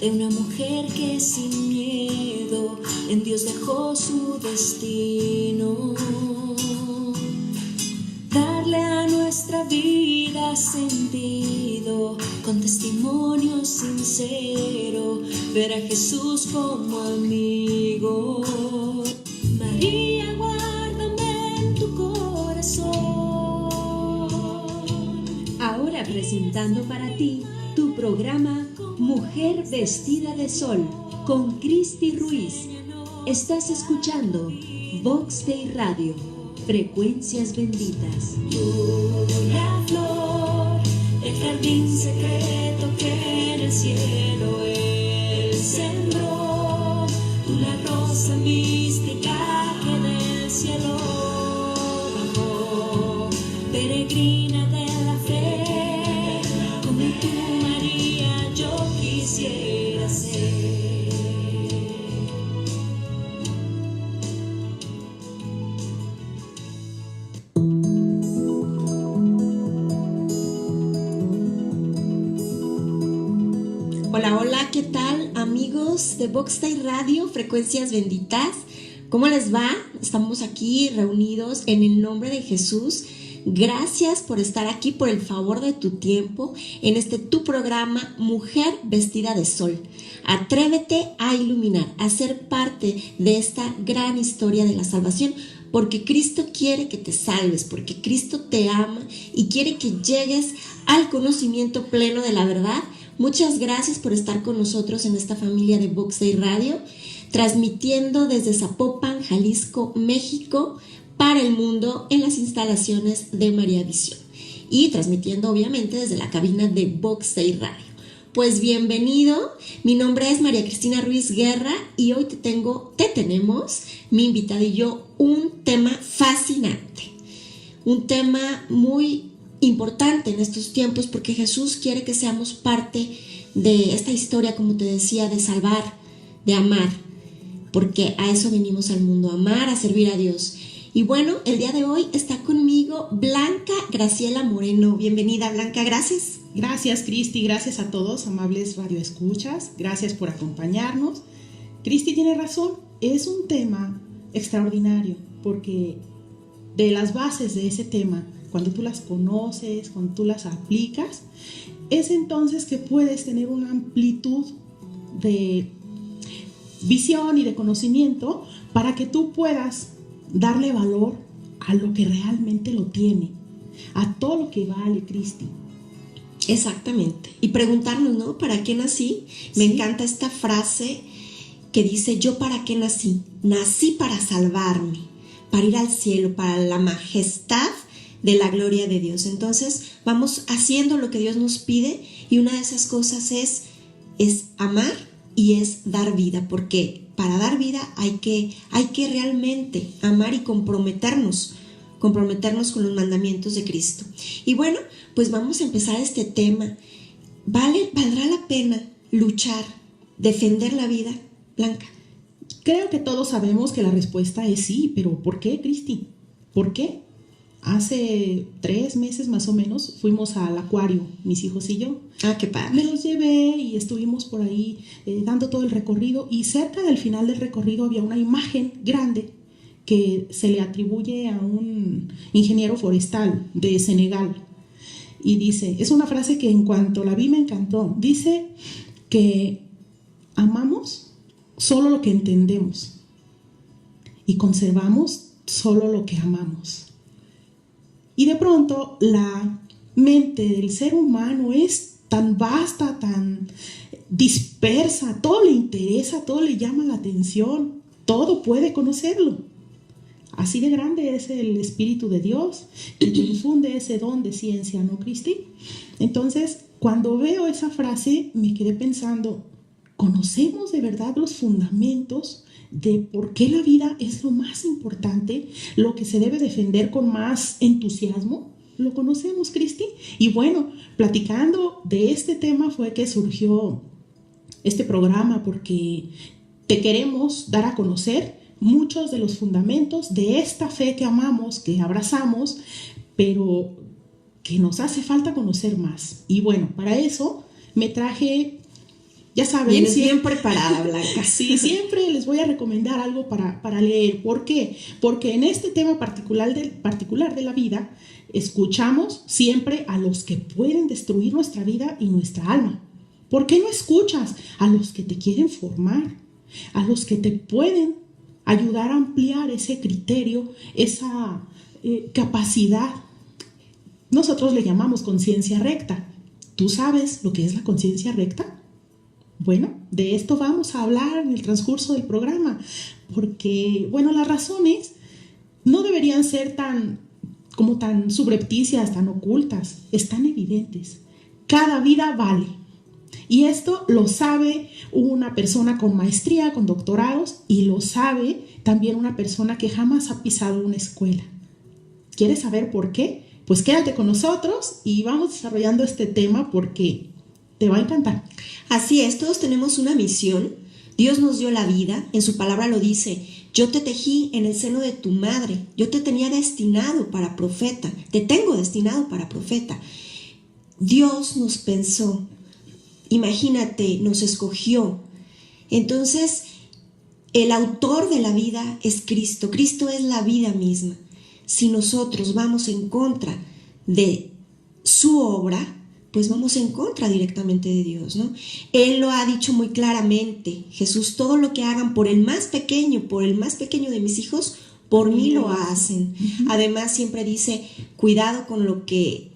de una mujer que sin miedo en Dios dejó su destino. Darle a nuestra vida sentido, con testimonio sincero, ver a Jesús como amigo. María, guárdame en tu corazón. Ahora presentando para ti tu programa Mujer Vestida de Sol con Cristi Ruiz. Estás escuchando Vox Day Radio, frecuencias benditas. La flor, el jardín secreto que en el cielo Él sembró. Tú la rosa mística que del cielo bajó. Peregrina de la fe, como tú, María, yo quisiera ser. Hola, hola, ¿qué tal, amigos de Vox Day Radio, frecuencias benditas? ¿Cómo les va? Estamos aquí reunidos en el nombre de Jesús. Gracias por estar aquí, por el favor de tu tiempo, en tu programa Mujer Vestida de Sol. Atrévete a iluminar, a ser parte de esta gran historia de la salvación, porque Cristo quiere que te salves, porque Cristo te ama y quiere que llegues al conocimiento pleno de la verdad. Muchas gracias por estar con nosotros en esta familia de Vox Day Radio, transmitiendo desde Zapopan, Jalisco, México, para el mundo en las instalaciones de María Visión y transmitiendo obviamente desde la cabina de Vox Day Radio. Pues bienvenido, mi nombre es María Cristina Ruiz Guerra y hoy tenemos, mi invitada y yo, un tema fascinante, un tema muy importante en estos tiempos porque Jesús quiere que seamos parte de esta historia, como te decía, de salvar, de amar, porque a eso venimos al mundo, a amar, a servir a Dios. Y bueno, el día de hoy está conmigo Blanca Graciela Moreno. Bienvenida, Blanca, gracias. Gracias, Cristi, gracias a todos, amables radioescuchas, gracias por acompañarnos. Cristi tiene razón, es un tema extraordinario, porque de las bases de ese tema, cuando tú las conoces, cuando tú las aplicas, es entonces que puedes tener una amplitud de visión y de conocimiento para que tú puedas darle valor a lo que realmente lo tiene, a todo lo que vale, Cristi. Exactamente. Y preguntarnos, ¿no? ¿Para qué nací? Me encanta esta frase que dice, ¿yo para qué nací? Nací para salvarme, para ir al cielo, para la majestad de la gloria de Dios. Entonces vamos haciendo lo que Dios nos pide y una de esas cosas es amar y es dar vida, porque para dar vida hay que realmente amar y comprometernos con los mandamientos de Cristo. Y bueno, pues vamos a empezar este tema. ¿Valdrá la pena luchar, defender la vida, Blanca? Creo que todos sabemos que la respuesta es sí, pero ¿por qué, Cristi? ¿Por qué? Hace 3 meses más o menos fuimos al acuario, mis hijos y yo. Ah, qué padre. Me los llevé y estuvimos por ahí dando todo el recorrido, y cerca del final del recorrido había una imagen grande que se le atribuye a un ingeniero forestal de Senegal. Y dice, es una frase que en cuanto la vi me encantó, dice que amamos solo lo que entendemos y conservamos solo lo que amamos. Y de pronto la mente del ser humano es tan vasta, tan dispersa, todo le interesa, todo le llama la atención, todo puede conocerlo. Así de grande es el Espíritu de Dios que te infunde ese don de ciencia, ¿no, Cristi? Entonces, cuando veo esa frase, me quedé pensando, ¿conocemos de verdad los fundamentos de por qué la vida es lo más importante, lo que se debe defender con más entusiasmo? ¿Lo conocemos, Cristi? Y bueno, platicando de este tema fue que surgió este programa, porque te queremos dar a conocer muchos de los fundamentos de esta fe que amamos, que abrazamos, pero que nos hace falta conocer más. Y bueno, para eso me traje Ya saben. Vienes bien preparada, Blanca. Sí, siempre les voy a recomendar algo para leer. ¿Por qué? Porque en este tema particular de la vida, escuchamos siempre a los que pueden destruir nuestra vida y nuestra alma. ¿Por qué no escuchas a los que te quieren formar? A los que te pueden ayudar a ampliar ese criterio, esa capacidad. Nosotros le llamamos conciencia recta. ¿Tú sabes lo que es la conciencia recta? Bueno, de esto vamos a hablar en el transcurso del programa, porque, bueno, las razones no deberían ser tan subrepticias, tan ocultas, están evidentes. Cada vida vale. Y esto lo sabe una persona con maestría, con doctorados, y lo sabe también una persona que jamás ha pisado una escuela. ¿Quieres saber por qué? Pues quédate con nosotros y vamos desarrollando este tema porque te va a encantar. Así es, todos tenemos una misión. Dios nos dio la vida, en su palabra lo dice: yo te tejí en el seno de tu madre, yo te tenía destinado para profeta, te tengo destinado para profeta. Dios nos pensó, imagínate, nos escogió. Entonces, el autor de la vida es Cristo. Cristo es la vida misma. Si nosotros vamos en contra de su obra, pues vamos en contra directamente de Dios, ¿no? Él lo ha dicho muy claramente. Jesús: todo lo que hagan por el más pequeño de mis hijos, por mí lo hacen. Además, siempre dice: cuidado con lo que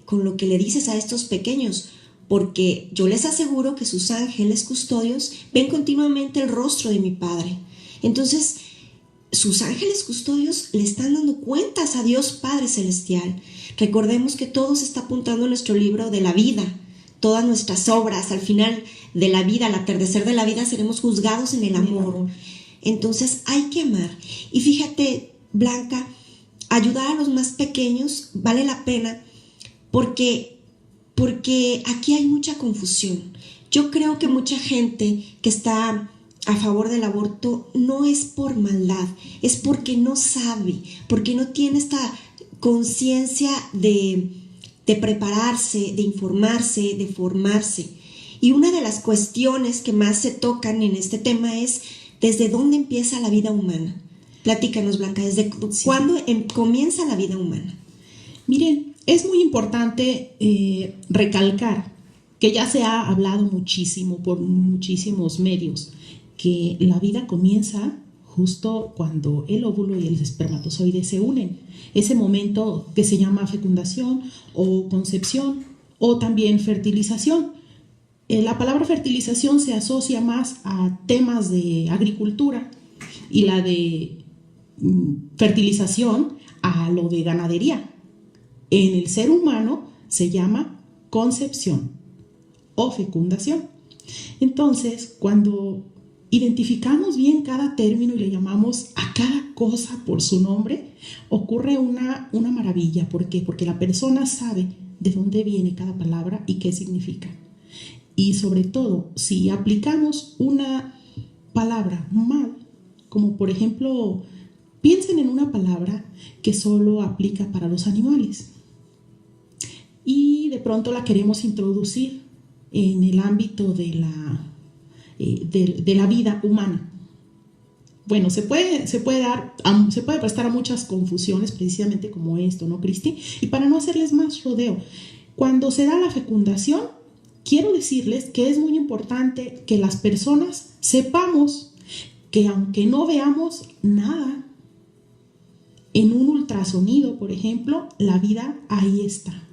le dices a estos pequeños, porque yo les aseguro que sus ángeles custodios ven continuamente el rostro de mi Padre. Entonces, sus ángeles custodios le están dando cuentas a Dios Padre Celestial. Recordemos que todo se está apuntando en nuestro libro de la vida, todas nuestras obras. Al final de la vida, al atardecer de la vida, seremos juzgados en el amor. Entonces hay que amar. Y fíjate, Blanca, ayudar a los más pequeños vale la pena porque aquí hay mucha confusión. Yo creo que mucha gente que está a favor del aborto no es por maldad, es porque no sabe, porque no tiene esta conciencia de prepararse, de informarse, de formarse. Y una de las cuestiones que más se tocan en este tema es: ¿desde dónde empieza la vida humana? Platícanos, Blanca, ¿desde cuándo comienza la vida humana? Miren, es muy importante recalcar que ya se ha hablado muchísimo por muchísimos medios, que la vida comienza justo cuando el óvulo y el espermatozoide se unen. Ese momento que se llama fecundación o concepción o también fertilización. La palabra fertilización se asocia más a temas de agricultura y la de fertilización a lo de ganadería. En el ser humano se llama concepción o fecundación. Entonces, cuando identificamos bien cada término y le llamamos a cada cosa por su nombre, ocurre una maravilla. ¿Por qué? Porque la persona sabe de dónde viene cada palabra y qué significa. Y sobre todo, si aplicamos una palabra mal, como por ejemplo, piensen en una palabra que solo aplica para los animales y de pronto la queremos introducir en el ámbito de la vida humana. Bueno, se puede prestar a muchas confusiones precisamente como esto, ¿no, Cristi? Y para no hacerles más rodeo, cuando se da la fecundación, quiero decirles que es muy importante que las personas sepamos que aunque no veamos nada, en un ultrasonido, por ejemplo, la vida ahí está.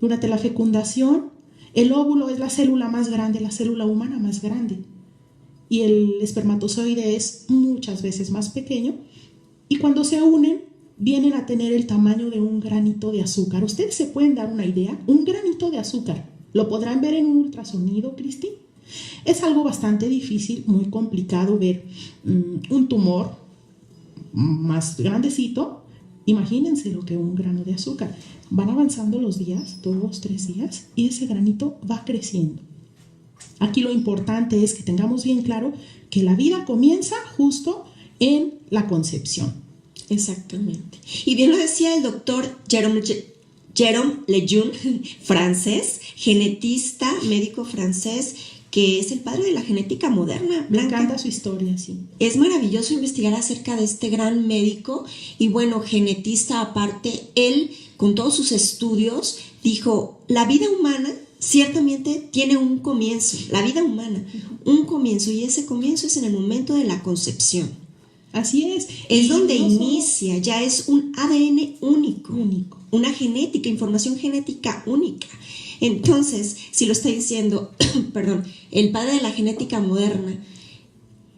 Durante la fecundación, el óvulo es la célula más grande, la célula humana más grande. Y el espermatozoide es muchas veces más pequeño. Y cuando se unen, vienen a tener el tamaño de un granito de azúcar. ¿Ustedes se pueden dar una idea? Un granito de azúcar. ¿Lo podrán ver en un ultrasonido, Cristi? Es algo bastante difícil, muy complicado ver un tumor más grandecito. Imagínense lo que es un grano de azúcar. Van avanzando los días, 2, 3 días, y ese granito va creciendo. Aquí lo importante es que tengamos bien claro que la vida comienza justo en la concepción. Exactamente. Y bien lo decía el doctor Jerome Jérôme Lejeune, francés, genetista, médico francés, que es el padre de la genética moderna. Me encanta su historia, sí. Es maravilloso investigar acerca de este gran médico y bueno, genetista aparte. Él, con todos sus estudios, dijo, la vida humana ciertamente tiene un comienzo, la vida humana, un comienzo, y ese comienzo es en el momento de la concepción. Así es. Es donde inicia, ya es un ADN único, una genética, información genética única. Entonces, si lo está diciendo, perdón, el padre de la genética moderna,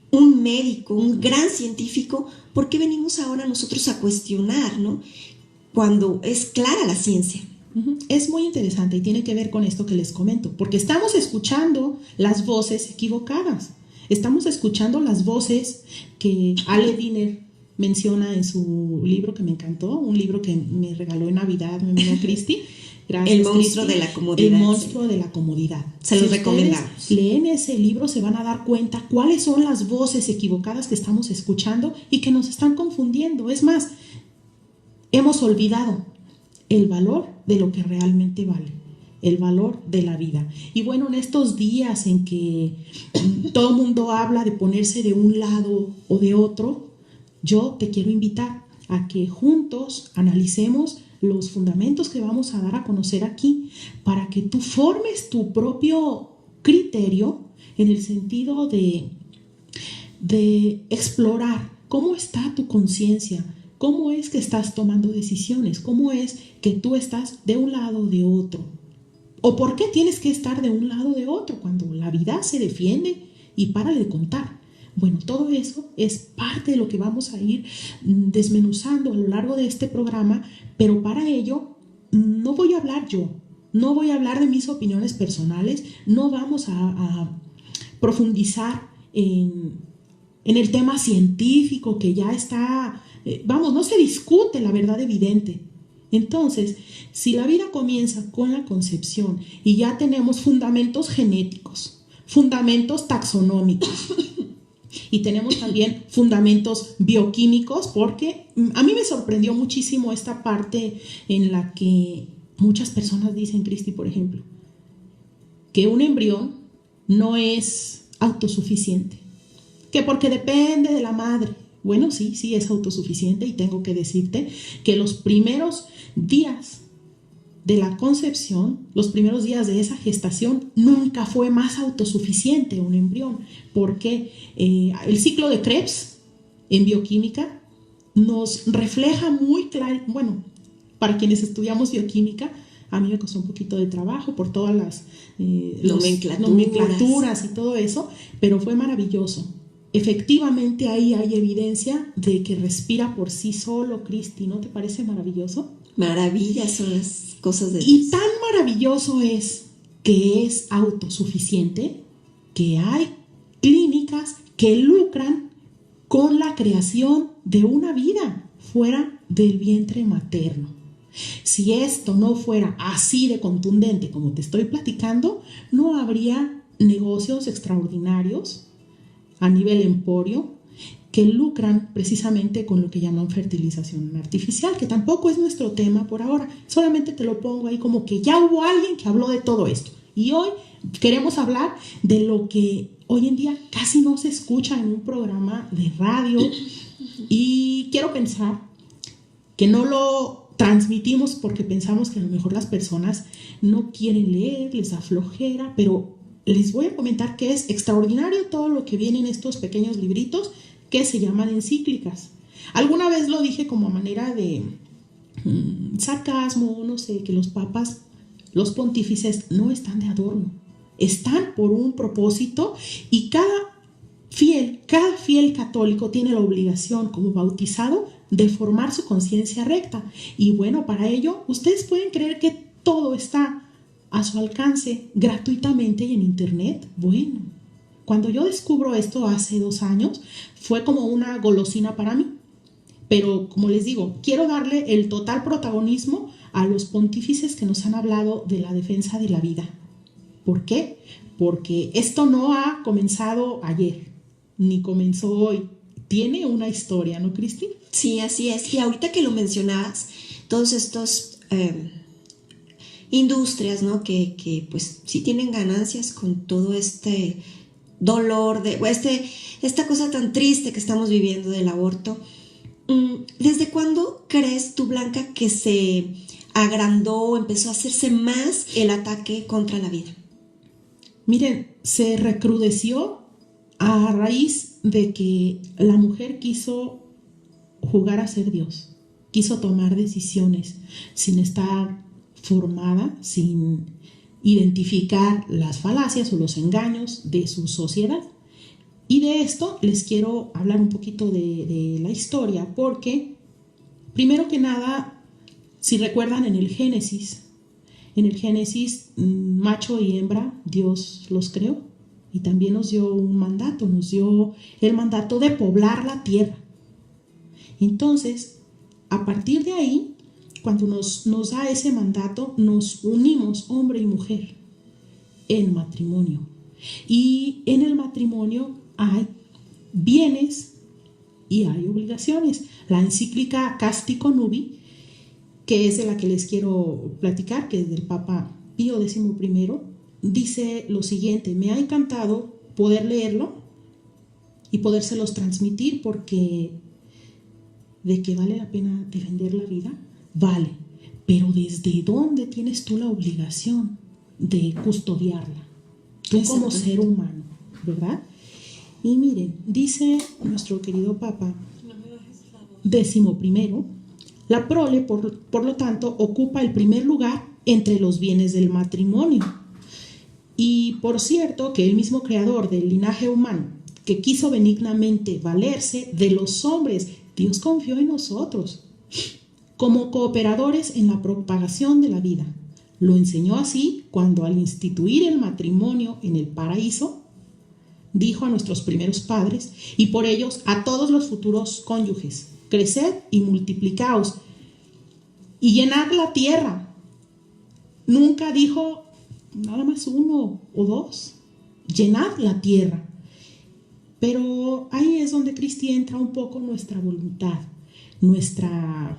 un médico, un gran científico, ¿por qué venimos ahora nosotros a cuestionar, ¿no? Cuando es clara la ciencia? Es muy interesante y tiene que ver con esto que les comento, porque estamos escuchando las voces equivocadas. Estamos escuchando las voces que Ale Wiener menciona en su libro que me encantó, un libro que me regaló en Navidad, mi amiga Cristi. Gracias, El monstruo Cristi. de la comodidad. El monstruo de la comodidad. Se los recomendamos. Leen ese libro, se van a dar cuenta cuáles son las voces equivocadas que estamos escuchando y que nos están confundiendo. Es más, hemos olvidado el valor de lo que realmente vale, el valor de la vida. Y bueno, en estos días en que todo el mundo habla de ponerse de un lado o de otro, yo te quiero invitar a que juntos analicemos los fundamentos que vamos a dar a conocer aquí para que tú formes tu propio criterio en el sentido de explorar cómo está tu conciencia, cómo es que estás tomando decisiones, cómo es que tú estás de un lado o de otro, o por qué tienes que estar de un lado o de otro cuando la vida se defiende y para de contar. Bueno, todo eso es parte de lo que vamos a ir desmenuzando a lo largo de este programa, pero para ello no voy a hablar yo, no voy a hablar de mis opiniones personales, no vamos a profundizar en el tema científico que ya está, no se discute la verdad evidente. Entonces, si la vida comienza con la concepción y ya tenemos fundamentos genéticos, fundamentos taxonómicos, y tenemos también fundamentos bioquímicos, porque a mí me sorprendió muchísimo esta parte en la que muchas personas dicen, Cristi, por ejemplo, que un embrión no es autosuficiente, que porque depende de la madre. Bueno, sí es autosuficiente, y tengo que decirte que los primeros días de la concepción, los primeros días de esa gestación, nunca fue más autosuficiente un embrión, porque el ciclo de Krebs en bioquímica nos refleja muy claro, bueno, para quienes estudiamos bioquímica, a mí me costó un poquito de trabajo por todas las nomenclaturas y todo eso, pero fue maravilloso. Efectivamente ahí hay evidencia de que respira por sí solo, Cristi, ¿no te parece maravilloso? Maravillas son las cosas de Dios. Y tan maravilloso es que es autosuficiente, que hay clínicas que lucran con la creación de una vida fuera del vientre materno. Si esto no fuera así de contundente como te estoy platicando, no habría negocios extraordinarios a nivel emporio que lucran precisamente con lo que llaman fertilización artificial, que tampoco es nuestro tema por ahora. Solamente te lo pongo ahí como que ya hubo alguien que habló de todo esto. Y hoy queremos hablar de lo que hoy en día casi no se escucha en un programa de radio. Y quiero pensar que no lo transmitimos porque pensamos que a lo mejor las personas no quieren leer, les da flojera, pero les voy a comentar que es extraordinario todo lo que viene en estos pequeños libritos que se llaman encíclicas. Alguna vez lo dije como manera de sarcasmo, no sé, que los papas, los pontífices no están de adorno, están por un propósito, y cada fiel católico tiene la obligación como bautizado de formar su conciencia recta. Y bueno, para ello ustedes pueden creer que todo está a su alcance gratuitamente y en internet. Bueno, cuando yo descubro esto hace 2 años, fue como una golosina para mí. Pero como les digo, quiero darle el total protagonismo a los pontífices que nos han hablado de la defensa de la vida. ¿Por qué? Porque esto no ha comenzado ayer, ni comenzó hoy. Tiene una historia, ¿no, Cristi? Sí, así es. Y ahorita que lo mencionabas, todos estos industrias, ¿no? Que pues sí tienen ganancias con todo este dolor, esta cosa tan triste que estamos viviendo del aborto. ¿Desde cuándo crees tú, Blanca, que se agrandó, empezó a hacerse más el ataque contra la vida? Miren, se recrudeció a raíz de que la mujer quiso jugar a ser Dios, quiso tomar decisiones sin estar formada, sin identificar las falacias o los engaños de su sociedad. Y de esto les quiero hablar un poquito de la historia, porque primero que nada, si recuerdan en el Génesis, macho y hembra, Dios los creó y también nos dio un mandato, nos dio el mandato de poblar la tierra. Entonces, a partir de ahí, cuando nos da ese mandato, nos unimos hombre y mujer en matrimonio. Y en el matrimonio hay bienes y hay obligaciones. La encíclica Casti Connubii, que es de la que les quiero platicar, que es del Papa Pío XI, dice lo siguiente: me ha encantado poder leerlo y podérselos transmitir, porque de que vale la pena defender la vida, vale, pero ¿desde dónde tienes tú la obligación de custodiarla? Tú como ser humano, ¿verdad? Y miren, dice nuestro querido Papa XI, la prole, por lo tanto, ocupa el primer lugar entre los bienes del matrimonio. Y por cierto, que el mismo creador del linaje humano, que quiso benignamente valerse de los hombres, Dios confió en nosotros como cooperadores en la propagación de la vida. Lo enseñó así cuando, al instituir el matrimonio en el paraíso, dijo a nuestros primeros padres y por ellos a todos los futuros cónyuges: creced y multiplicaos y llenad la tierra. Nunca dijo nada más uno o dos, llenad la tierra. Pero ahí es donde, Cristi, entra un poco nuestra voluntad, nuestra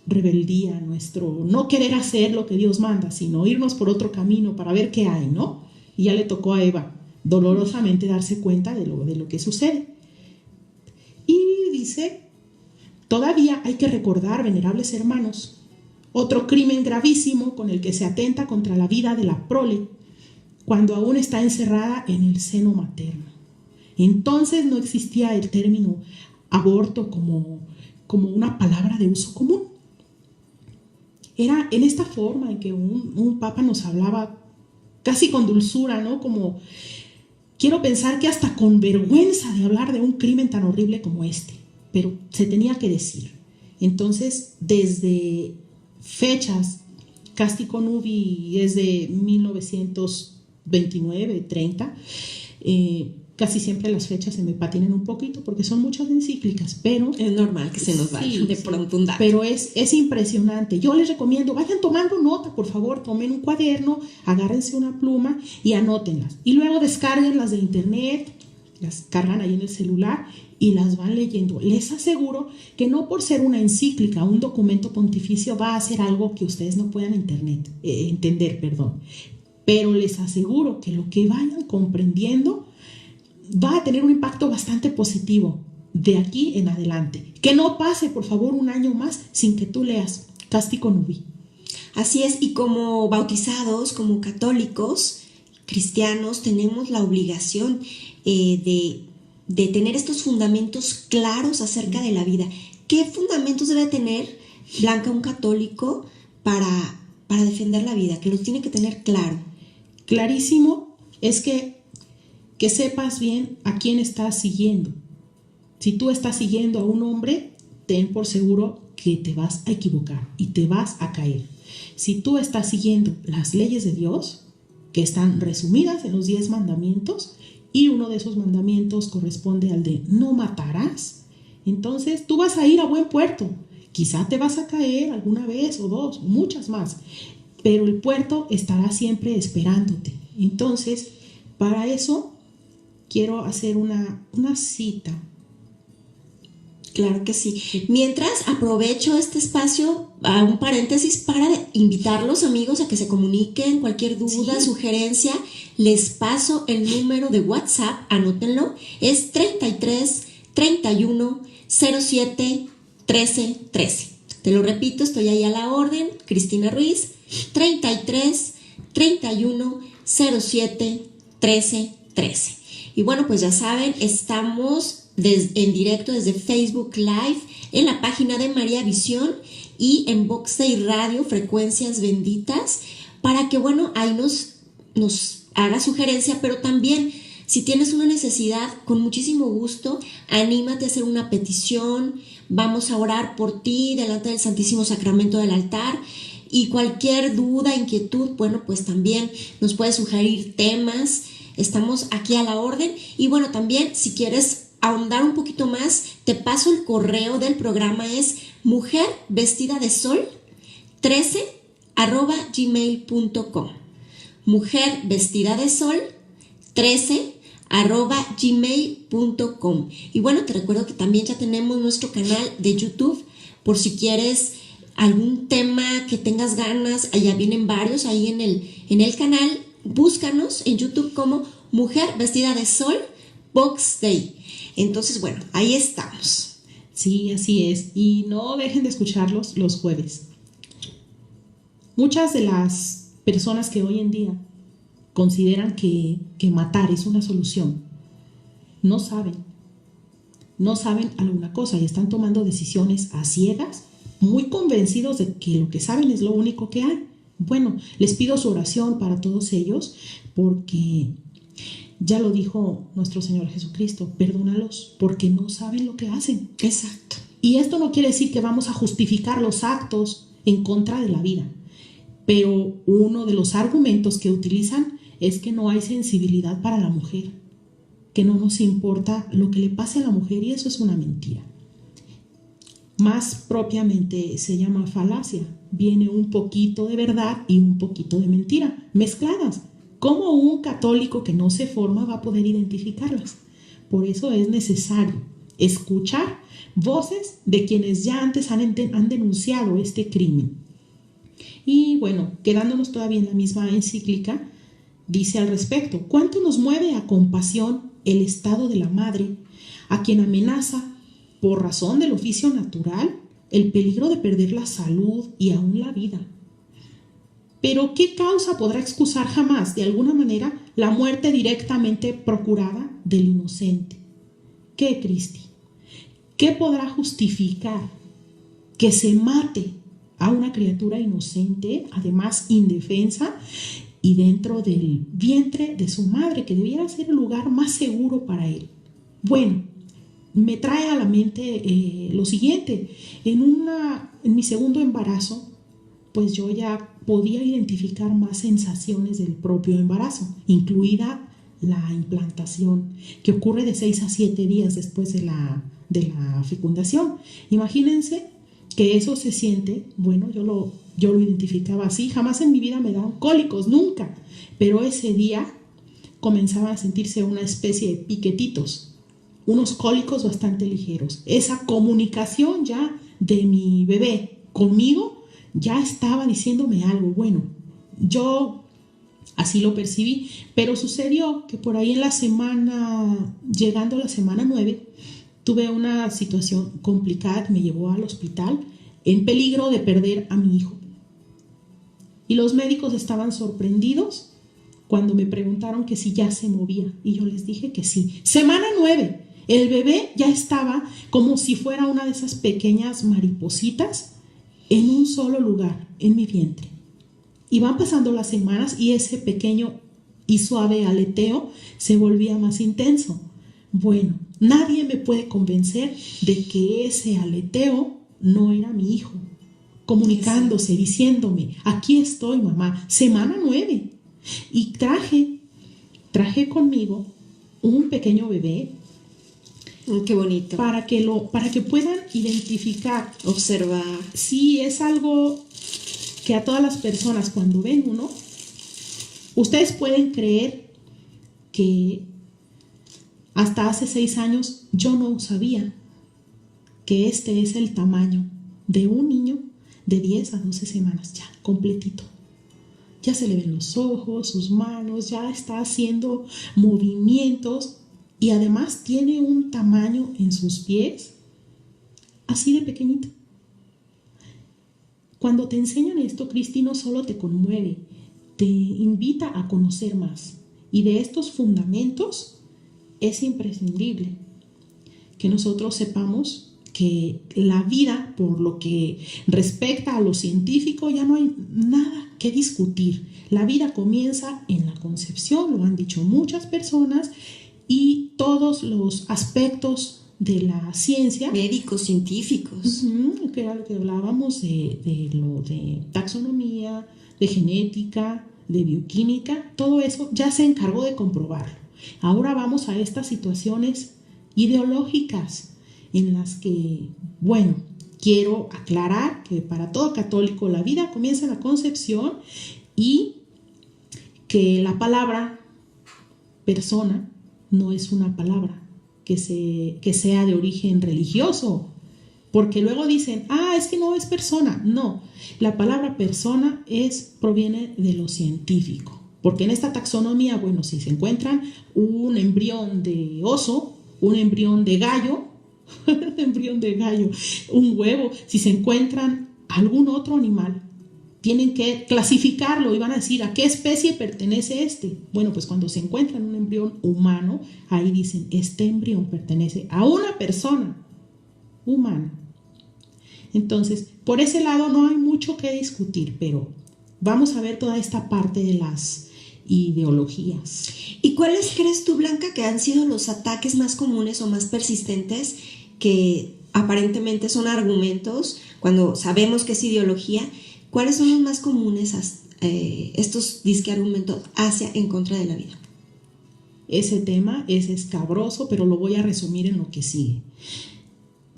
rebeldía, nuestro no querer hacer lo que Dios manda, sino irnos por otro camino para ver qué hay, ¿no? Y ya le tocó a Eva dolorosamente darse cuenta de lo que sucede. Y dice: todavía hay que recordar, venerables hermanos, otro crimen gravísimo con el que se atenta contra la vida de la prole cuando aún está encerrada en el seno materno. Entonces no existía el término aborto como una palabra de uso común. Era en esta forma en que un papa nos hablaba casi con dulzura, ¿no? Como, quiero pensar que hasta con vergüenza de hablar de un crimen tan horrible como este, pero se tenía que decir. Entonces, desde fechas, Casti Connubii es de 1929, 30, casi siempre las fechas se me patinan un poquito porque son muchas encíclicas, pero es normal que se nos vaya de pronto un dato. Pero es impresionante. Yo les recomiendo, vayan tomando nota, por favor, tomen un cuaderno, agárrense una pluma y anótenlas. Y luego descarguen de internet, las cargan ahí en el celular y las van leyendo. Les aseguro que no por ser una encíclica, un documento pontificio, va a ser algo que ustedes no puedan entender. Pero les aseguro que lo que vayan comprendiendo va a tener un impacto bastante positivo de aquí en adelante. Que no pase, por favor, un año más sin que tú leas Casti Connubii. Así es, y como bautizados, como católicos, cristianos, tenemos la obligación de tener estos fundamentos claros acerca de la vida. ¿Qué fundamentos debe tener, Blanca, un católico para defender la vida? Que los tiene que tener claro. Clarísimo es que sepas bien a quién estás siguiendo. Si tú estás siguiendo a un hombre, ten por seguro que te vas a equivocar y te vas a caer. Si tú estás siguiendo las leyes de Dios, que están resumidas en los 10 mandamientos, y uno de esos mandamientos corresponde al de no matarás, entonces tú vas a ir a buen puerto. Quizá te vas a caer alguna vez o dos, muchas más, pero el puerto estará siempre esperándote. Entonces, para eso quiero hacer una cita. Claro que sí. Mientras, aprovecho este espacio a un paréntesis para invitarlos, amigos, a que se comuniquen, cualquier duda, sugerencia. Les paso el número de WhatsApp, anótenlo, es 33 31 07 13 13. Te lo repito, estoy ahí a la orden, Cristina Ruiz, 33 31 07 13 13. Y bueno, pues ya saben, estamos en directo desde Facebook Live, en la página de María Visión y en Vox Day Radio, Frecuencias Benditas, para que, bueno, ahí nos haga sugerencia, pero también, si tienes una necesidad, con muchísimo gusto, anímate a hacer una petición, vamos a orar por ti delante del Santísimo Sacramento del altar, y cualquier duda, inquietud, bueno, pues también nos puedes sugerir temas, estamos aquí a la orden. Y bueno, también si quieres ahondar un poquito más, te paso el correo del programa, es mujervestidadesol13@gmail.com, mujervestidadesol13@gmail.com. Y bueno, te recuerdo que también ya tenemos nuestro canal de YouTube, por si quieres algún tema que tengas ganas, allá vienen varios ahí en el canal. Búscanos en YouTube como Mujer Vestida de Sol Vox Day. Entonces, bueno, ahí estamos. Sí, así es. Y no dejen de escucharlos los jueves. Muchas de las personas que hoy en día consideran que matar es una solución, no saben alguna cosa y están tomando decisiones a ciegas, muy convencidos de que lo que saben es lo único que hay. Bueno, les pido su oración para todos ellos, porque ya lo dijo nuestro Señor Jesucristo, perdónalos porque no saben lo que hacen. Exacto. Y esto no quiere decir que vamos a justificar los actos en contra de la vida, pero uno de los argumentos que utilizan es que no hay sensibilidad para la mujer, que no nos importa lo que le pase a la mujer, y eso es una mentira. Más propiamente se llama falacia. Viene un poquito de verdad y un poquito de mentira, mezcladas. ¿Cómo un católico que no se forma va a poder identificarlas? Por eso es necesario escuchar voces de quienes ya antes han denunciado este crimen. Y bueno, quedándonos todavía en la misma encíclica, dice al respecto: ¿cuánto nos mueve a compasión el estado de la madre, a quien amenaza, por razón del oficio natural, el peligro de perder la salud y aún la vida? Pero ¿qué causa podrá excusar jamás, de alguna manera, la muerte directamente procurada del inocente? ¿Qué, Cristi? ¿Qué podrá justificar que se mate a una criatura inocente, además indefensa, y dentro del vientre de su madre, que debiera ser el lugar más seguro para él? Bueno, me trae a la mente lo siguiente. En mi segundo embarazo, pues yo ya podía identificar más sensaciones del propio embarazo, incluida la implantación, que ocurre de 6 a 7 días después de la fecundación. Imagínense que eso se siente, bueno, yo lo identificaba así. Jamás en mi vida me daban cólicos, nunca, pero ese día comenzaba a sentirse una especie de piquetitos, unos cólicos bastante ligeros. Esa comunicación ya de mi bebé conmigo ya estaba diciéndome algo. Bueno, yo así lo percibí, pero sucedió que por ahí llegando a la semana 9, tuve una situación complicada que me llevó al hospital en peligro de perder a mi hijo. Y los médicos estaban sorprendidos cuando me preguntaron que si ya se movía, y yo les dije que sí. Semana 9. El bebé ya estaba como si fuera una de esas pequeñas maripositas en un solo lugar, en mi vientre. Y van pasando las semanas y ese pequeño y suave aleteo se volvía más intenso. Bueno, nadie me puede convencer de que ese aleteo no era mi hijo, comunicándose, diciéndome: aquí estoy, mamá. Semana 9. Y traje conmigo un pequeño bebé. Qué bonito. Para que puedan identificar, observar. Sí, es algo que a todas las personas, cuando ven uno, ustedes pueden creer que hasta hace 6 años yo no sabía que este es el tamaño de un niño de 10 a 12 semanas, ya, completito. Ya se le ven los ojos, sus manos, ya está haciendo movimientos y además tiene un tamaño en sus pies así de pequeñito. Cuando te enseñan esto, Cristi, no solo te conmueve, te invita a conocer más. Y de estos fundamentos es imprescindible que nosotros sepamos que la vida, por lo que respecta a lo científico, ya no hay nada que discutir. La vida comienza en la concepción, lo han dicho muchas personas, y todos los aspectos de la ciencia, médicos, científicos, que era lo que hablábamos de taxonomía, de genética, de bioquímica, todo eso ya se encargó de comprobarlo. Ahora vamos a estas situaciones ideológicas en las que, bueno, quiero aclarar que para todo católico la vida comienza en la concepción y que la palabra persona no es una palabra que sea de origen religioso, porque luego dicen, es que no es persona. No, la palabra persona proviene de lo científico, porque en esta taxonomía, bueno, si se encuentran un embrión de oso, un embrión de gallo, un huevo, si se encuentran algún otro animal, tienen que clasificarlo y van a decir a qué especie pertenece este. Bueno, pues cuando se encuentran un embrión humano, ahí dicen, este embrión pertenece a una persona humana. Entonces, por ese lado no hay mucho que discutir, pero vamos a ver toda esta parte de las ideologías. ¿Y cuáles crees tú, Blanca, que han sido los ataques más comunes o más persistentes que aparentemente son argumentos cuando sabemos que es ideología? ¿Cuáles son los más comunes estos disque argumentos en contra de la vida? Ese tema es escabroso, pero lo voy a resumir en lo que sigue.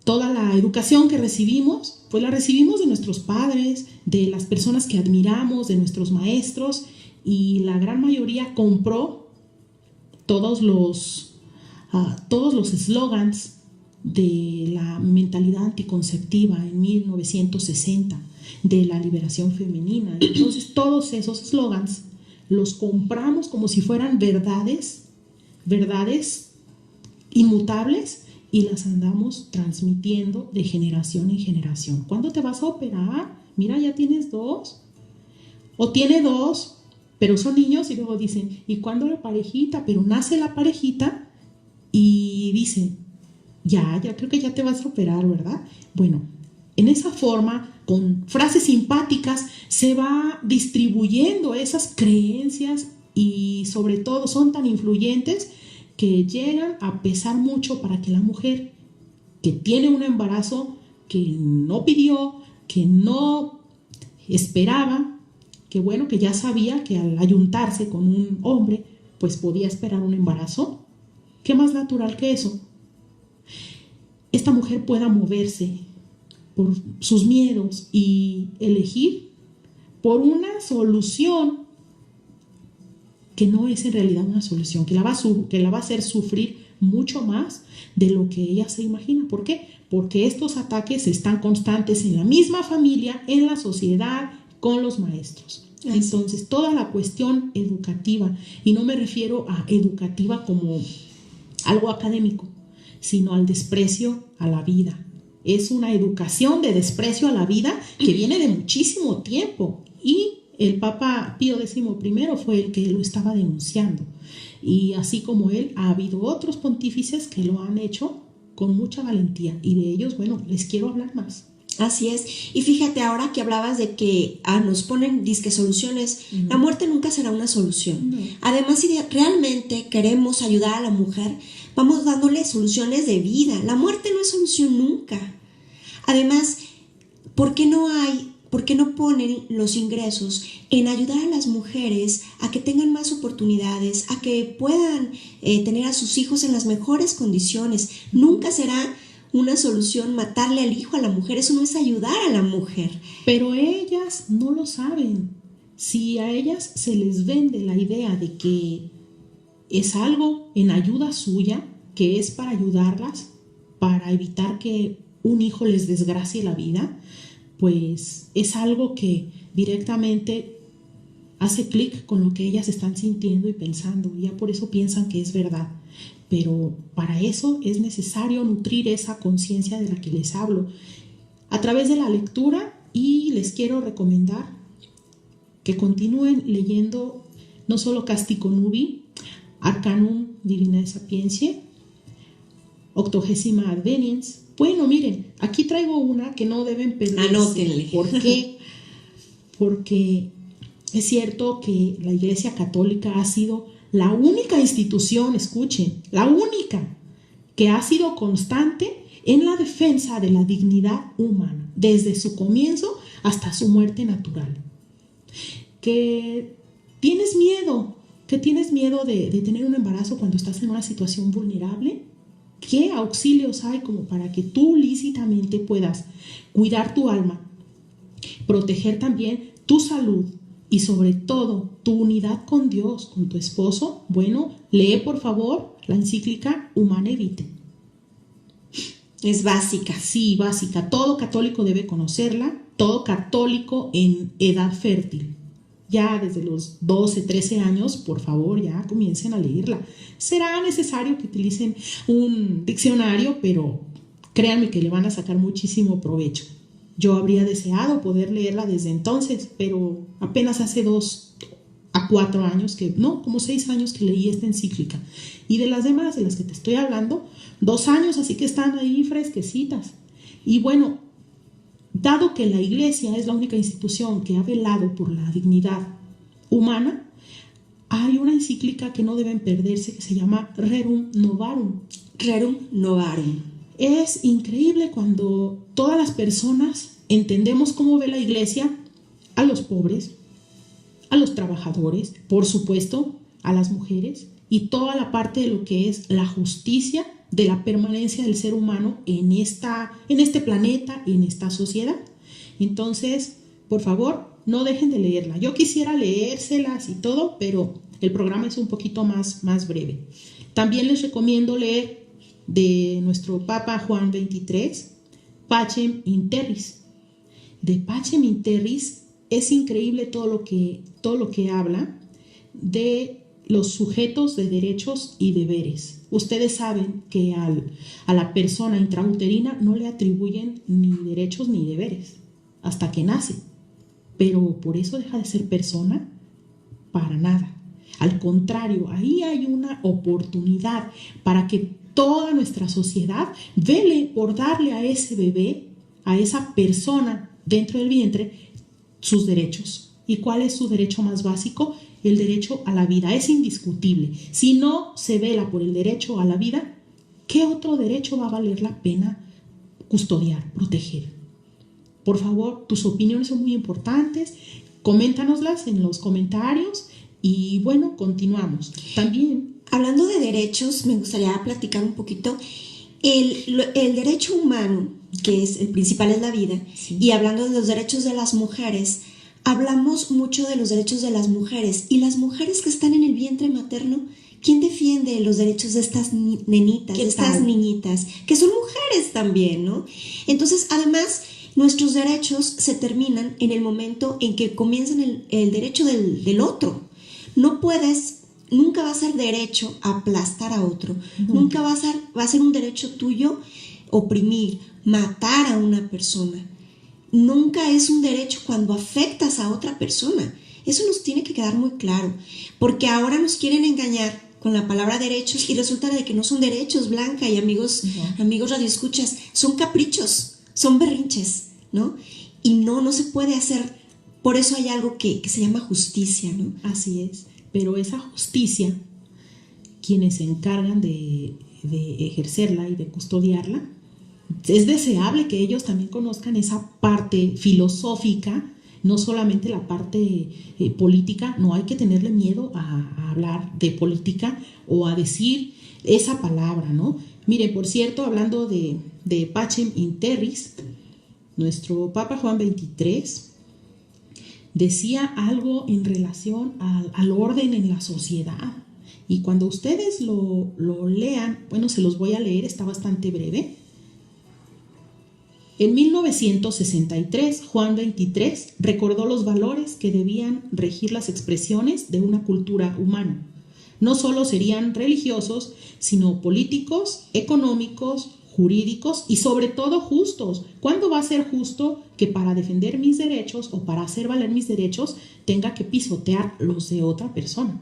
Toda la educación que recibimos, pues la recibimos de nuestros padres, de las personas que admiramos, de nuestros maestros, y la gran mayoría compró todos los eslogans de la mentalidad anticonceptiva en 1960, de la liberación femenina. Entonces todos esos eslogans los compramos como si fueran verdades inmutables, y las andamos transmitiendo de generación en generación. ¿Cuándo te vas a operar? Mira, ya tienes 2. O tiene 2, pero son niños, y luego dicen, ¿y cuándo la parejita? Pero nace la parejita y dicen, ya creo que ya te vas a operar, ¿verdad? Bueno, en esa forma, con frases simpáticas, se va distribuyendo esas creencias, y sobre todo son tan influyentes que llegan a pesar mucho para que la mujer que tiene un embarazo que no pidió, que no esperaba, que bueno, que ya sabía que al ayuntarse con un hombre, pues podía esperar un embarazo. ¿Qué más natural que eso? Esta mujer pueda moverse por sus miedos y elegir por una solución que no es en realidad una solución, que la va a hacer sufrir mucho más de lo que ella se imagina. ¿Por qué? Porque estos ataques están constantes en la misma familia, en la sociedad, con los maestros. Entonces, toda la cuestión educativa, y no me refiero a educativa como algo académico, sino al desprecio a la vida. Es una educación de desprecio a la vida que viene de muchísimo tiempo, y el Papa Pío XI fue el que lo estaba denunciando. Y así como él, ha habido otros pontífices que lo han hecho con mucha valentía. Y de ellos, bueno, les quiero hablar más. Así es. Y fíjate, ahora que hablabas de que nos ponen disque soluciones, la muerte nunca será una solución. Además, si realmente queremos ayudar a la mujer, vamos dándole soluciones de vida. La muerte no es solución nunca. Además, ¿por qué no ponen los ingresos en ayudar a las mujeres a que tengan más oportunidades, a que puedan tener a sus hijos en las mejores condiciones? Nunca será una solución matarle al hijo a la mujer, eso no es ayudar a la mujer. Pero ellas no lo saben. Si a ellas se les vende la idea de que es algo en ayuda suya, que es para ayudarlas, para evitar que un hijo les desgracie la vida, pues es algo que directamente hace clic con lo que ellas están sintiendo y pensando, y ya por eso piensan que es verdad. Pero para eso es necesario nutrir esa conciencia de la que les hablo a través de la lectura, y les quiero recomendar que continúen leyendo no solo Castico Nubi, Arcanum Divinae Sapientiae, 80ª Adveniens. Bueno, miren, aquí traigo una que no deben perderse. Anótenle. ¿Por qué? Porque es cierto que la Iglesia Católica ha sido la única institución, escuchen, la única que ha sido constante en la defensa de la dignidad humana, desde su comienzo hasta su muerte natural. Que tienes miedo de tener un embarazo cuando estás en una situación vulnerable. ¿Qué auxilios hay como para que tú lícitamente puedas cuidar tu alma, proteger también tu salud y sobre todo tu unidad con Dios, con tu esposo? Bueno, lee por favor la encíclica Humanae Vitae. Es básica. Sí, básica. Todo católico debe conocerla, todo católico en edad fértil. Ya desde los 12, 13 años, por favor, ya comiencen a leerla. Será necesario que utilicen un diccionario, pero créanme que le van a sacar muchísimo provecho. Yo habría deseado poder leerla desde entonces, pero apenas hace 2 a 4 años, como 6 años que leí esta encíclica. Y de las demás, de las que te estoy hablando, 2 años, así que están ahí fresquecitas. Y bueno, dado que la Iglesia es la única institución que ha velado por la dignidad humana, hay una encíclica que no deben perderse que se llama Rerum Novarum. Rerum Novarum. Es increíble cuando todas las personas entendemos cómo ve la Iglesia a los pobres, a los trabajadores, por supuesto, a las mujeres, y toda la parte de lo que es la justicia de la permanencia del ser humano en este planeta y en esta sociedad. Entonces, por favor, no dejen de leerla. Yo quisiera leérselas y todo, pero el programa es un poquito más breve. También les recomiendo leer de nuestro Papa Juan XXIII, Pacem in Terris. De Pacem in Terris es increíble todo lo que habla de los sujetos de derechos y deberes. Ustedes saben que a la persona intrauterina no le atribuyen ni derechos ni deberes hasta que nace, pero por eso deja de ser persona para nada. Al contrario, ahí hay una oportunidad para que toda nuestra sociedad vele por darle a ese bebé, a esa persona dentro del vientre, sus derechos. ¿Y cuál es su derecho más básico? El derecho a la vida. Es indiscutible. Si no se vela por el derecho a la vida, ¿qué otro derecho va a valer la pena custodiar, proteger? Por favor, tus opiniones son muy importantes. Coméntanoslas en los comentarios y bueno, continuamos. También, hablando de derechos, me gustaría platicar un poquito. El derecho humano, que es el principal, es la vida, sí. Y hablando de los derechos de las mujeres, hablamos mucho de los derechos de las mujeres, y las mujeres que están en el vientre materno, ¿quién defiende los derechos de estas nenitas, de estas niñitas, que son mujeres también, ¿no? Entonces, además, nuestros derechos se terminan en el momento en que comienzan el derecho del otro. Nunca va a ser derecho aplastar a otro, nunca va a ser un derecho tuyo oprimir, matar a una persona. Nunca es un derecho cuando afectas a otra persona. Eso nos tiene que quedar muy claro, porque ahora nos quieren engañar con la palabra derechos y resulta de que no son derechos, Blanca y amigos radioescuchas, son caprichos, son berrinches, ¿no? Y no se puede hacer. Por eso hay algo que se llama justicia, ¿no? Así es, pero esa justicia, quienes se encargan de ejercerla y de custodiarla, es deseable que ellos también conozcan esa parte filosófica, no solamente la parte política. No hay que tenerle miedo a hablar de política o a decir esa palabra, ¿no? Mire, por cierto, hablando de Pacem in Terris, nuestro Papa Juan XXIII decía algo en relación al orden en la sociedad. Y cuando ustedes lo lean, bueno, se los voy a leer, está bastante breve. En 1963, Juan XXIII recordó los valores que debían regir las expresiones de una cultura humana. No solo serían religiosos, sino políticos, económicos, jurídicos y sobre todo justos. ¿Cuándo va a ser justo que para defender mis derechos o para hacer valer mis derechos tenga que pisotear los de otra persona?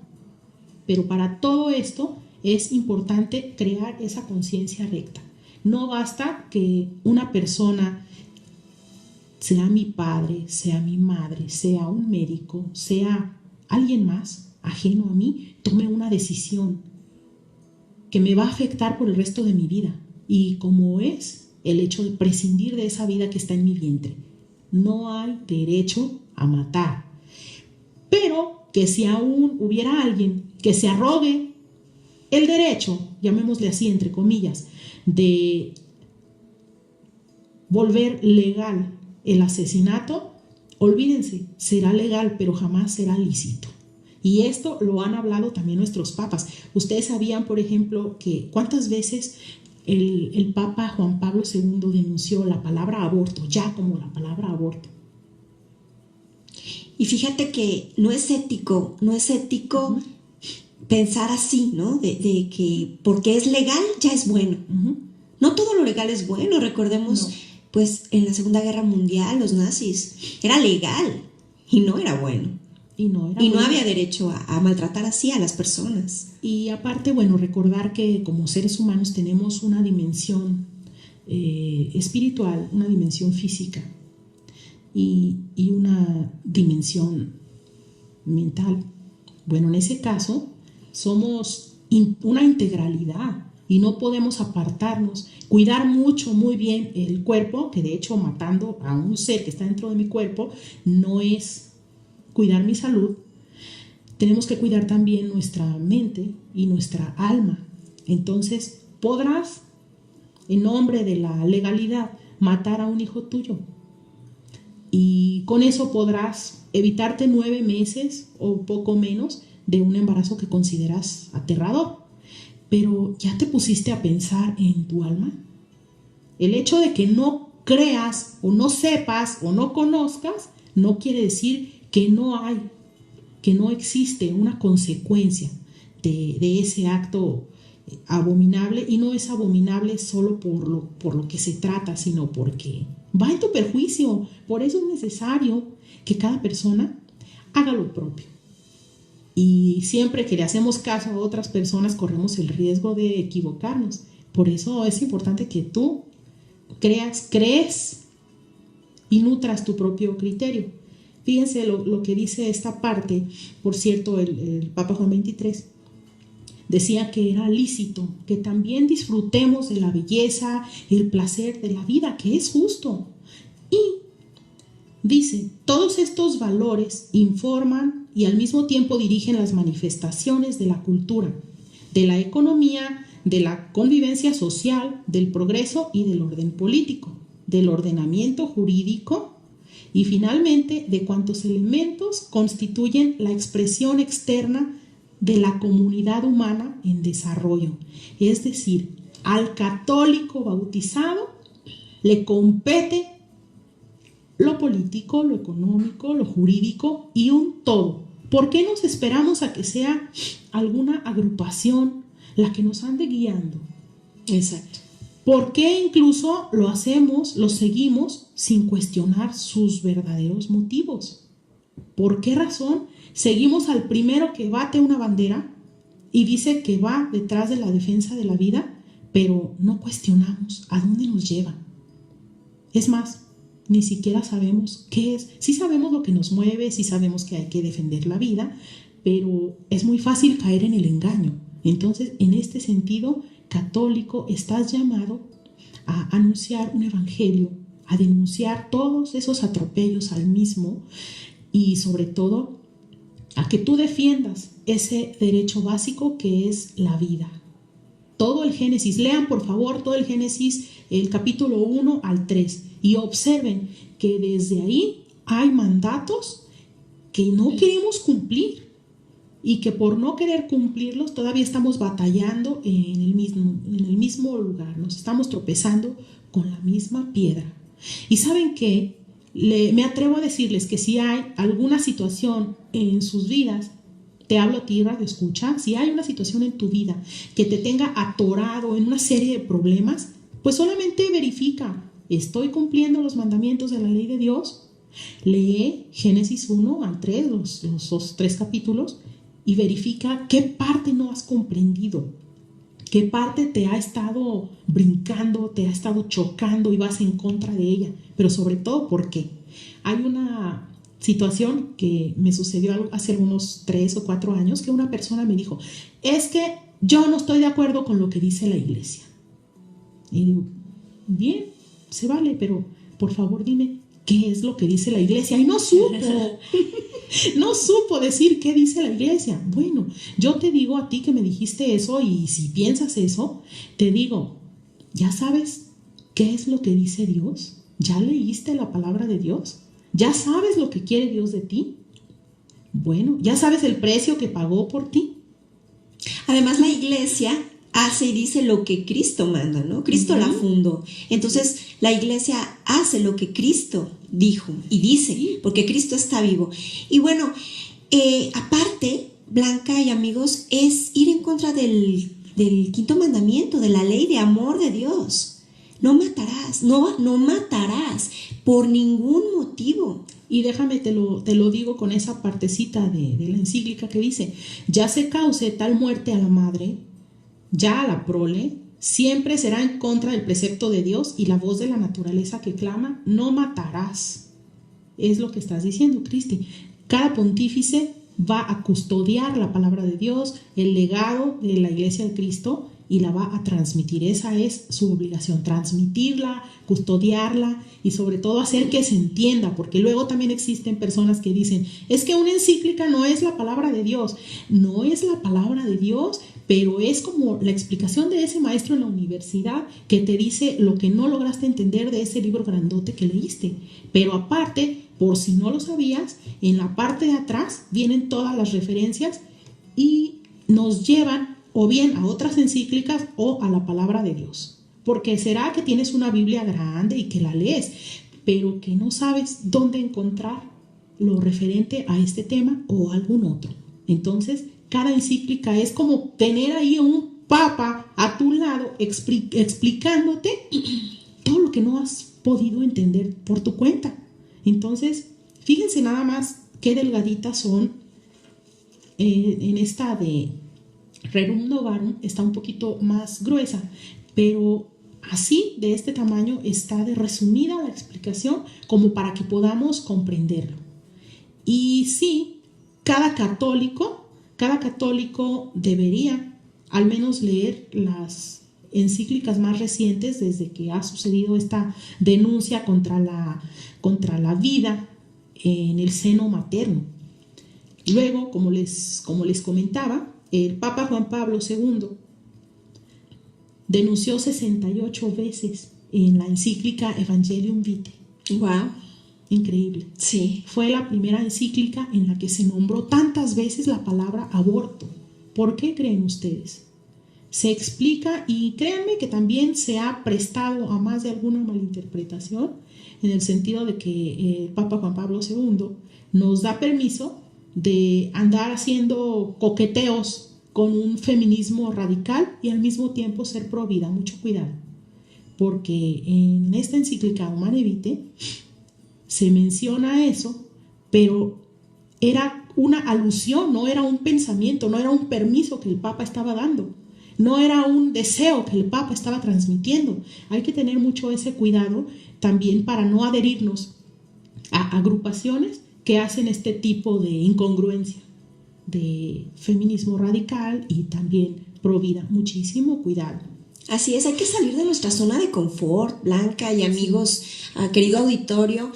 Pero para todo esto es importante crear esa conciencia recta. No basta que una persona, sea mi padre, sea mi madre, sea un médico, sea alguien más ajeno a mí, tome una decisión que me va a afectar por el resto de mi vida. Y como es el hecho de prescindir de esa vida que está en mi vientre. No hay derecho a matar. Pero que si aún hubiera alguien que se arrogue el derecho, llamémosle así entre comillas, de volver legal el asesinato, olvídense, será legal, pero jamás será lícito. Y esto lo han hablado también nuestros papas. Ustedes sabían, por ejemplo, que cuántas veces el Papa Juan Pablo II denunció la palabra aborto, ya como la palabra aborto. Y fíjate que no es ético Uh-huh. pensar así, ¿no? De que porque es legal ya es bueno. Uh-huh. No todo lo legal es bueno. Recordemos, No. pues en la Segunda Guerra Mundial, los nazis, era legal y no era bueno. Y no bueno. Había derecho a maltratar así a las personas. Y aparte, bueno, recordar que como seres humanos tenemos una dimensión espiritual, una dimensión física y una dimensión mental. Bueno, en ese caso somos una integralidad y no podemos apartarnos. Cuidar mucho, muy bien el cuerpo, que de hecho matando a un ser que está dentro de mi cuerpo no es cuidar mi salud. Tenemos que cuidar también nuestra mente y nuestra alma. Entonces, podrás, en nombre de la legalidad, matar a un hijo tuyo. Y con eso podrás evitarte 9 meses o poco menos de un embarazo que consideras aterrador. Pero ¿ya te pusiste a pensar en tu alma? El hecho de que no creas o no sepas o no conozcas no quiere decir que no existe una consecuencia de ese acto abominable, y no es abominable solo por lo que se trata, sino porque va en tu perjuicio. Por eso es necesario que cada persona haga lo propio. Y siempre que le hacemos caso a otras personas corremos el riesgo de equivocarnos. Por eso es importante que tú crees y nutras tu propio criterio. Fíjense lo que dice esta parte. Por cierto, el Papa Juan XXIII decía que era lícito que también disfrutemos de la belleza y el placer de la vida, que es justo. Y dice, todos estos valores informan y al mismo tiempo dirigen las manifestaciones de la cultura, de la economía, de la convivencia social, del progreso y del orden político, del ordenamiento jurídico y finalmente de cuantos elementos constituyen la expresión externa de la comunidad humana en desarrollo. Es decir, al católico bautizado le compete lo político, lo económico, lo jurídico y un todo. ¿Por qué nos esperamos a que sea alguna agrupación la que nos ande guiando? Exacto. ¿Por qué incluso lo hacemos, lo seguimos sin cuestionar sus verdaderos motivos? ¿Por qué razón seguimos al primero que bate una bandera y dice que va detrás de la defensa de la vida, pero no cuestionamos a dónde nos lleva? Es más, ni siquiera sabemos qué es. Sí sabemos lo que nos mueve, sí sabemos que hay que defender la vida, pero es muy fácil caer en el engaño. Entonces, en este sentido, católico, estás llamado a anunciar un evangelio, a denunciar todos esos atropellos al mismo y sobre todo a que tú defiendas ese derecho básico que es la vida. Todo el Génesis, lean por favor todo el Génesis, el capítulo 1 al 3 y observen que desde ahí hay mandatos que no queremos cumplir y que por no querer cumplirlos todavía estamos batallando en el mismo lugar, nos estamos tropezando con la misma piedra. Y ¿saben qué? Me atrevo a decirles que si hay alguna situación en sus vidas, te hablo a ti, radio escucha, si hay una situación en tu vida que te tenga atorado en una serie de problemas, pues solamente verifica, ¿estoy cumpliendo los mandamientos de la ley de Dios? Lee Génesis 1 al 3, los 3 capítulos, y verifica qué parte no has comprendido, qué parte te ha estado brincando, te ha estado chocando y vas en contra de ella, pero sobre todo porque hay una situación que me sucedió hace unos 3 o 4 años, que una persona me dijo, es que yo no estoy de acuerdo con lo que dice la iglesia. Y digo, bien, se vale, pero por favor dime qué es lo que dice la iglesia. Y no supo decir qué dice la iglesia. Bueno, yo te digo a ti que me dijiste eso, y si piensas eso, te digo, ¿ya sabes qué es lo que dice Dios? ¿Ya leíste la palabra de Dios? ¿Ya sabes lo que quiere Dios de ti? Bueno, ¿ya sabes el precio que pagó por ti? Además, la iglesia hace y dice lo que Cristo manda, ¿no? Cristo la fundó. Entonces, la iglesia hace lo que Cristo dijo y dice, porque Cristo está vivo. Y bueno, aparte, Blanca y amigos, es ir en contra del quinto mandamiento, de la ley de amor de Dios. No matarás, no matarás por ningún motivo. Y déjame, te lo digo con esa partecita de la encíclica que dice, ya se cause tal muerte a la madre, ya a la prole, siempre será en contra del precepto de Dios y la voz de la naturaleza que clama, no matarás. Es lo que estás diciendo, Cristi. Cada pontífice va a custodiar la palabra de Dios, el legado de la Iglesia de Cristo, y la va a transmitir. Esa es su obligación, transmitirla, custodiarla y sobre todo hacer que se entienda, porque luego también existen personas que dicen, es que una encíclica no es la palabra de Dios. No es la palabra de Dios, pero es como la explicación de ese maestro en la universidad que te dice lo que no lograste entender de ese libro grandote que leíste. Pero aparte, por si no lo sabías, en la parte de atrás vienen todas las referencias y nos llevan o bien a otras encíclicas o a la palabra de Dios. Porque será que tienes una Biblia grande y que la lees, pero que no sabes dónde encontrar lo referente a este tema o algún otro. Entonces, cada encíclica es como tener ahí un papa a tu lado explicándote todo lo que no has podido entender por tu cuenta. Entonces, fíjense nada más qué delgaditas son. En esta de Rerum Novarum está un poquito más gruesa, pero así, de este tamaño, está de resumida la explicación como para que podamos comprenderlo. Y sí, cada católico debería al menos leer las encíclicas más recientes desde que ha sucedido esta denuncia contra la vida en el seno materno. Luego, como les comentaba, el Papa Juan Pablo II denunció 68 veces en la encíclica Evangelium Vitae. Wow. Increíble. Sí. Fue la primera encíclica en la que se nombró tantas veces la palabra aborto. ¿Por qué creen ustedes? Se explica, y créanme que también se ha prestado a más de alguna malinterpretación, en el sentido de que el Papa Juan Pablo II nos da permiso de andar haciendo coqueteos con un feminismo radical y al mismo tiempo ser pro vida. Mucho cuidado, porque en esta encíclica Humanae Vitae se menciona eso, pero era una alusión, no era un pensamiento, no era un permiso que el Papa estaba dando, no era un deseo que el Papa estaba transmitiendo. Hay que tener mucho ese cuidado también para no adherirnos a agrupaciones que hacen este tipo de incongruencia de feminismo radical y también pro vida. Muchísimo cuidado. Así es, hay que salir de nuestra zona de confort, Blanca y amigos, querido auditorio,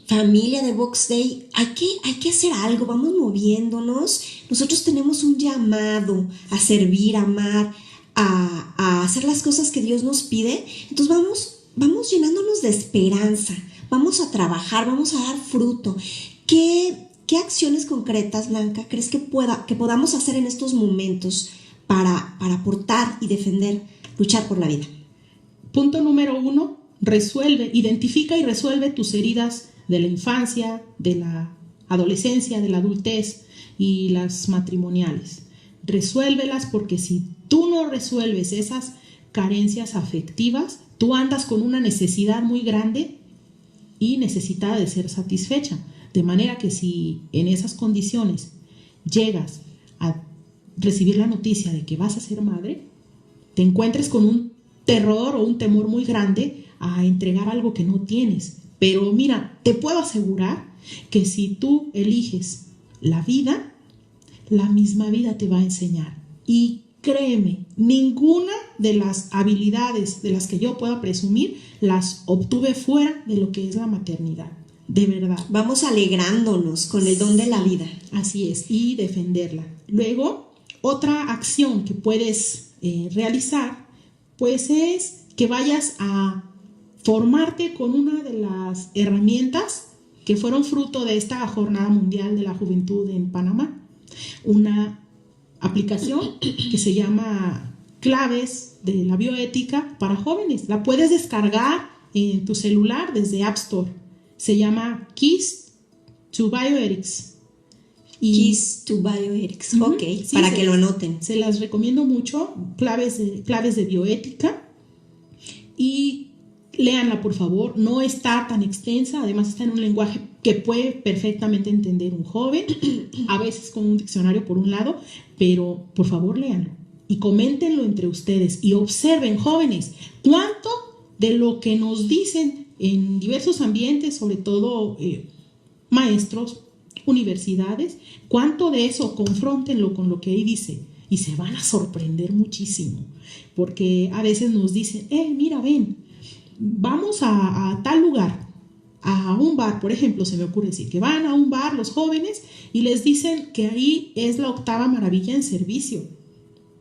familia de Vox Day. Hay que hacer algo, vamos moviéndonos. Nosotros tenemos un llamado a servir, a amar, a hacer las cosas que Dios nos pide. Entonces vamos llenándonos de esperanza, vamos a trabajar, vamos a dar fruto. ¿Qué acciones concretas, Blanca, crees que podamos hacer en estos momentos para aportar y defender, luchar por la vida? Punto número 1, resuelve, identifica y resuelve tus heridas de la infancia, de la adolescencia, de la adultez y las matrimoniales. Resuélvelas, porque si tú no resuelves esas carencias afectivas, tú andas con una necesidad muy grande y necesitada de ser satisfecha. De manera que si en esas condiciones llegas a recibir la noticia de que vas a ser madre, te encuentres con un terror o un temor muy grande a entregar algo que no tienes. Pero mira, te puedo asegurar que si tú eliges la vida, la misma vida te va a enseñar. Y créeme, ninguna de las habilidades de las que yo pueda presumir las obtuve fuera de lo que es la maternidad. De verdad. Vamos alegrándonos con el don de la vida. Así es, y defenderla. Luego, otra acción que puedes realizar, pues es que vayas a formarte con una de las herramientas que fueron fruto de esta Jornada Mundial de la Juventud en Panamá. Una aplicación que se llama Claves de la Bioética para Jóvenes. La puedes descargar en tu celular desde App Store. Se llama Keys to Bioethics. Keys to Bioethics, ok, sí, para que lo anoten. Se las recomiendo mucho, claves de bioética, y léanla por favor. No está tan extensa, además está en un lenguaje que puede perfectamente entender un joven, a veces con un diccionario por un lado, pero por favor léanlo y coméntenlo entre ustedes y observen, jóvenes, cuánto de lo que nos dicen en diversos ambientes, sobre todo maestros, universidades, cuánto de eso confróntenlo con lo que ahí dice y se van a sorprender muchísimo, porque a veces nos dicen, mira, ven, vamos a tal lugar, a un bar, por ejemplo, se me ocurre decir que van a un bar los jóvenes y les dicen que ahí es la 8ª maravilla en servicio.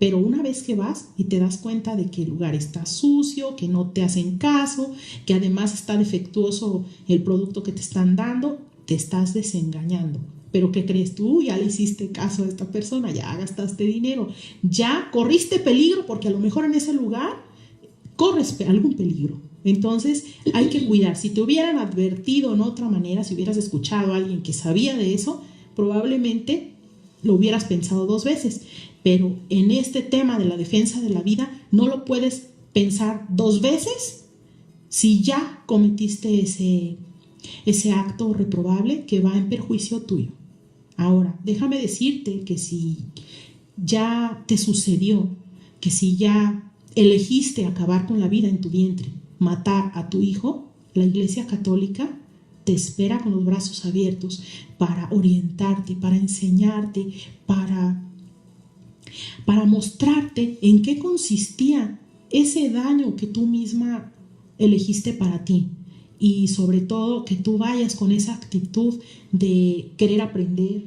Pero una vez que vas y te das cuenta de que el lugar está sucio, que no te hacen caso, que además está defectuoso el producto que te están dando, te estás desengañando. Pero ¿qué crees tú? Ya le hiciste caso a esta persona, ya gastaste dinero, ya corriste peligro, porque a lo mejor en ese lugar corres algún peligro. Entonces hay que cuidar. Si te hubieran advertido en otra manera, si hubieras escuchado a alguien que sabía de eso, probablemente lo hubieras pensado 2 veces. Pero en este tema de la defensa de la vida no lo puedes pensar 2 veces si ya cometiste ese acto reprobable que va en perjuicio tuyo. Ahora, déjame decirte que si ya te sucedió, que si ya elegiste acabar con la vida en tu vientre, matar a tu hijo, la Iglesia Católica te espera con los brazos abiertos para orientarte, para enseñarte, para mostrarte en qué consistía ese daño que tú misma elegiste para ti, y sobre todo que tú vayas con esa actitud de querer aprender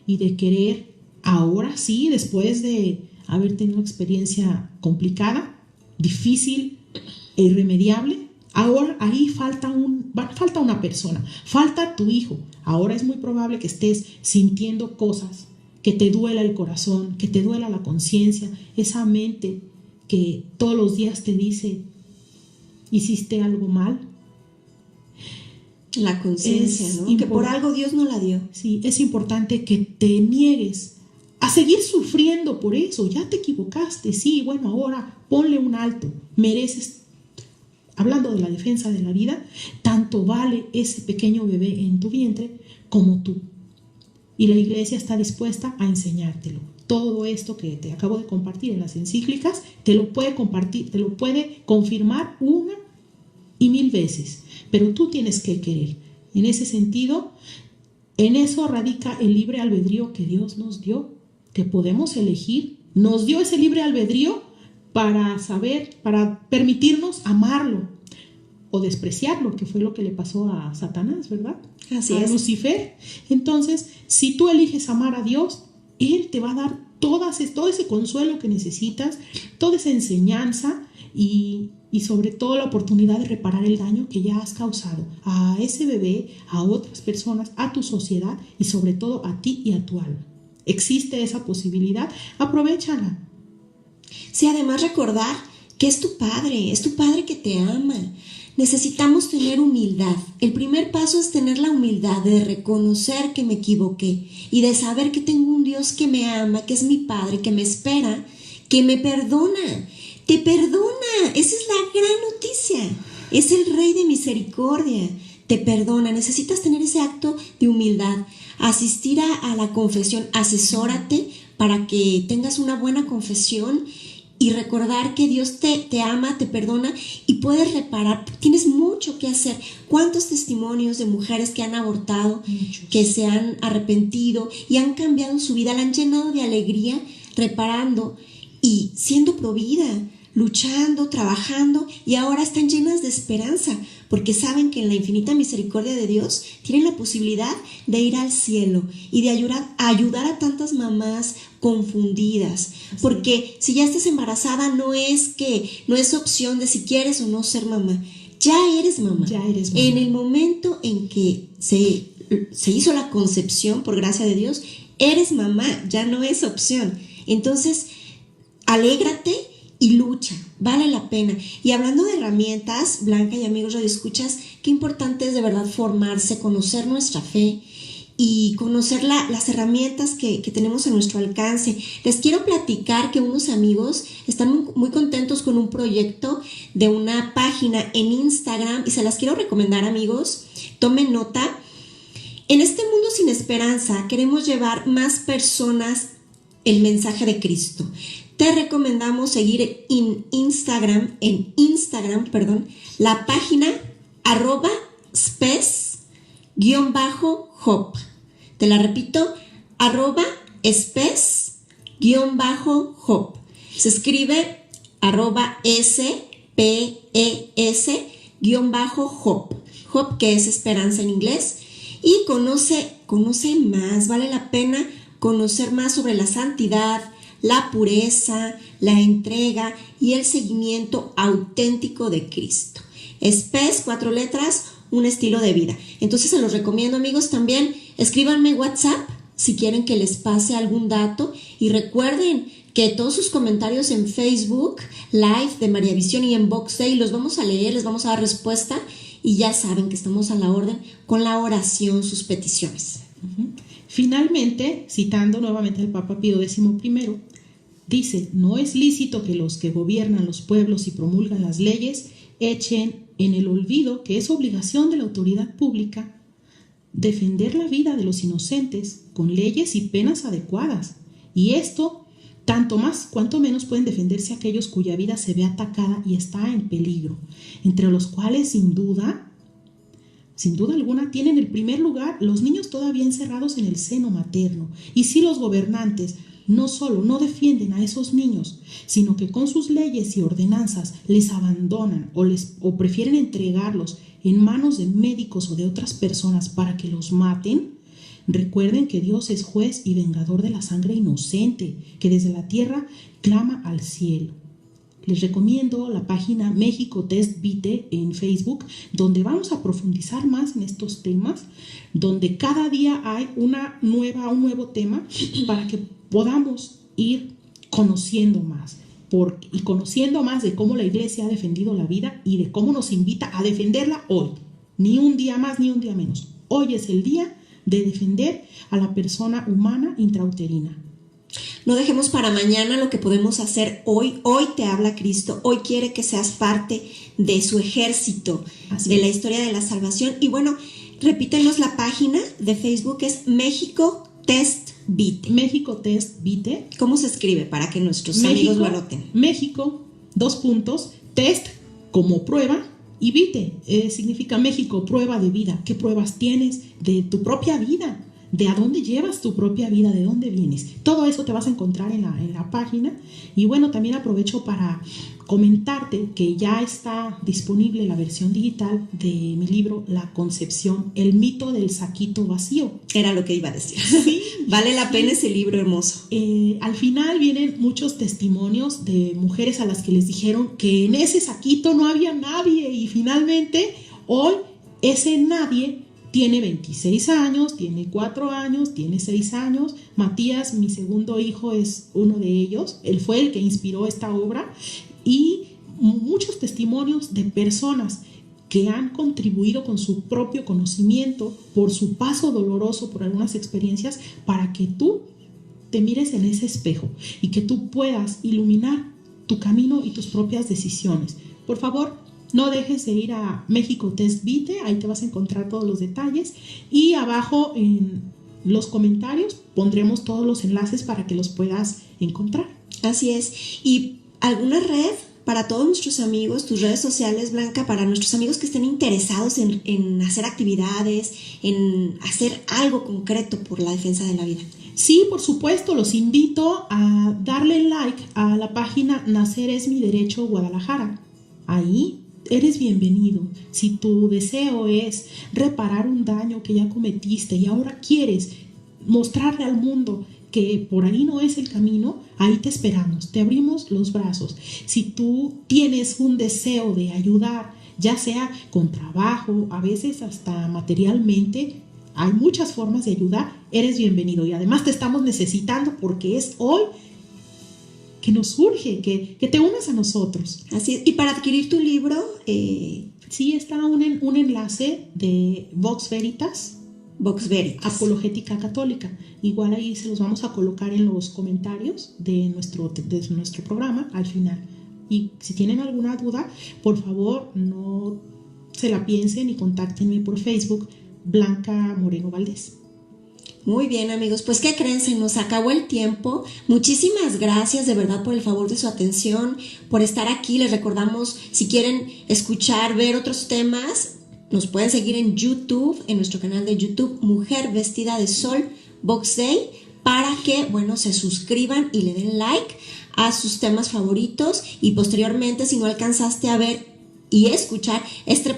y de querer, ahora sí, después de haber tenido una experiencia complicada, difícil e irremediable, ahora ahí falta una persona, falta tu hijo. Ahora es muy probable que estés sintiendo cosas, que te duela el corazón, que te duela la conciencia, esa mente que todos los días te dice, ¿hiciste algo mal? La conciencia, ¿no? Que por algo Dios no la dio. Sí, es importante que te niegues a seguir sufriendo por eso. Ya te equivocaste, sí, bueno, ahora ponle un alto. Mereces, hablando de la defensa de la vida, tanto vale ese pequeño bebé en tu vientre como tú. Y la Iglesia está dispuesta a enseñártelo. Todo esto que te acabo de compartir en las encíclicas, te lo puede compartir, te lo puede confirmar 1 y 1000 veces. Pero tú tienes que querer. En ese sentido, en eso radica el libre albedrío que Dios nos dio, que podemos elegir. Nos dio ese libre albedrío para saber, para permitirnos amarlo o despreciarlo, que fue lo que le pasó a Satanás, ¿verdad? Así a es. Lucifer. Entonces, si tú eliges amar a Dios, Él te va a dar todo ese consuelo que necesitas, toda esa enseñanza y sobre todo la oportunidad de reparar el daño que ya has causado a ese bebé, a otras personas, a tu sociedad y sobre todo a ti y a tu alma. Existe esa posibilidad, aprovéchala. Sí, además recordar que es tu padre que te ama. necesitamos tener humildad. El primer paso es tener la humildad de reconocer que me equivoqué y de saber que tengo un Dios que me ama, que es mi Padre, que me espera, que me perdona. Te perdona. Esa es la gran noticia. Es el Rey de misericordia. Te perdona. Necesitas tener ese acto de humildad. Asistir a la confesión. Asesórate para que tengas una buena confesión y recordar que Dios te ama, te perdona y puedes reparar. Tienes mucho que hacer. ¿Cuántos testimonios de mujeres que han abortado, muchos, que se han arrepentido y han cambiado su vida, la han llenado de alegría, reparando y siendo provida, luchando, trabajando, y ahora están llenas de esperanza porque saben que en la infinita misericordia de Dios tienen la posibilidad de ir al cielo y de ayudar a tantas mamás confundidas. Porque si ya estás embarazada no es opción de si quieres o no ser mamá. Ya eres mamá. Ya eres mamá. En el momento en que se hizo la concepción, por gracia de Dios, eres mamá, ya no es opción. Entonces, alégrate y lucha, vale la pena. Y hablando de herramientas, Blanca y amigos radioescuchas, qué importante es de verdad formarse, conocer nuestra fe y conocer las herramientas que tenemos a nuestro alcance. Les quiero platicar que unos amigos están muy contentos con un proyecto de una página en Instagram y se las quiero recomendar, amigos. Tomen nota. En este mundo sin esperanza queremos llevar más personas el mensaje de Cristo. Te recomendamos seguir en Instagram, la página @spes_hop. Te la repito, @spes_hop. Se escribe @spes_hop. Hop, que es esperanza en inglés. Y conoce más, vale la pena conocer más sobre la santidad, la pureza, la entrega y el seguimiento auténtico de Cristo. Spes, 4 letras, un estilo de vida. Entonces se los recomiendo, amigos. También escríbanme WhatsApp si quieren que les pase algún dato y recuerden que todos sus comentarios en Facebook Live de María Visión y en Box Day los vamos a leer, les vamos a dar respuesta y ya saben que estamos a la orden con la oración, sus peticiones. Finalmente, citando nuevamente al Papa Pío XI, dice: no es lícito que los que gobiernan los pueblos y promulgan las leyes echen en el olvido que es obligación de la autoridad pública defender la vida de los inocentes con leyes y penas adecuadas. Y esto, tanto más cuanto menos pueden defenderse aquellos cuya vida se ve atacada y está en peligro, entre los cuales sin duda alguna tienen el primer lugar los niños todavía encerrados en el seno materno. Y si los gobernantes no solo no defienden a esos niños, sino que con sus leyes y ordenanzas les abandonan o prefieren entregarlos en manos de médicos o de otras personas para que los maten, recuerden que Dios es juez y vengador de la sangre inocente, que desde la tierra clama al cielo. Les recomiendo la página México Test Vite en Facebook, donde vamos a profundizar más en estos temas, donde cada día hay un nuevo tema para que podamos ir conociendo más y conociendo más de cómo la Iglesia ha defendido la vida y de cómo nos invita a defenderla hoy. Ni un día más ni un día menos. Hoy es el día de defender a la persona humana intrauterina. No dejemos para mañana lo que podemos hacer hoy. Hoy te habla Cristo. Hoy quiere que seas parte de su ejército, de la historia de la salvación. Y bueno, repítenos la página de Facebook, es México Test Vite. México Test Vite. ¿Cómo se escribe para que nuestros amigos lo anoten? México, Test como prueba y Vite significa México, prueba de vida. ¿Qué pruebas tienes de tu propia vida? ¿De a dónde llevas tu propia vida? ¿De dónde vienes? Todo eso te vas a encontrar en la página. Y bueno, también aprovecho para comentarte que ya está disponible la versión digital de mi libro La Concepción, el mito del saquito vacío. Era lo que iba a decir. Sí, vale la pena ese libro hermoso. Al final vienen muchos testimonios de mujeres a las que les dijeron que en ese saquito no había nadie y finalmente hoy ese nadie tiene 26 años, tiene 4 años, tiene 6 años. Matías, mi segundo hijo, es uno de ellos. Él fue el que inspiró esta obra. Y muchos testimonios de personas que han contribuido con su propio conocimiento, por su paso doloroso, por algunas experiencias, para que tú te mires en ese espejo y que tú puedas iluminar tu camino y tus propias decisiones. Por favor, no dejes de ir a México Test Vite, ahí te vas a encontrar todos los detalles, y abajo en los comentarios pondremos todos los enlaces para que los puedas encontrar. Así es. ¿Y alguna red para todos nuestros amigos, tus redes sociales, Blanca, para nuestros amigos que estén interesados en hacer actividades, en hacer algo concreto por la defensa de la vida? Sí, por supuesto, los invito a darle like a la página Nacer es mi derecho Guadalajara. Ahí eres bienvenido. Si tu deseo es reparar un daño que ya cometiste y ahora quieres mostrarle al mundo que por ahí no es el camino, ahí te esperamos, te abrimos los brazos. Si tú tienes un deseo de ayudar, ya sea con trabajo, a veces hasta materialmente, hay muchas formas de ayudar, eres bienvenido. Y además te estamos necesitando porque es hoy que nos urge que te unas a nosotros. Así es. Y para adquirir tu libro, sí, está un enlace de Vox Veritas, Apologética Católica. Igual ahí se los vamos a colocar en los comentarios de nuestro programa al final. Y si tienen alguna duda, por favor no se la piensen y contáctenme por Facebook, Blanca Moreno Valdés. Muy bien, amigos, pues ¿qué creen? Se nos acabó el tiempo. Muchísimas gracias de verdad por el favor de su atención, por estar aquí. Les recordamos, si quieren escuchar, ver otros temas, nos pueden seguir en YouTube, en nuestro canal de YouTube, Mujer Vestida de Sol, Vox Day, para que, bueno, se suscriban y le den like a sus temas favoritos. Y posteriormente, si no alcanzaste a ver y escuchar este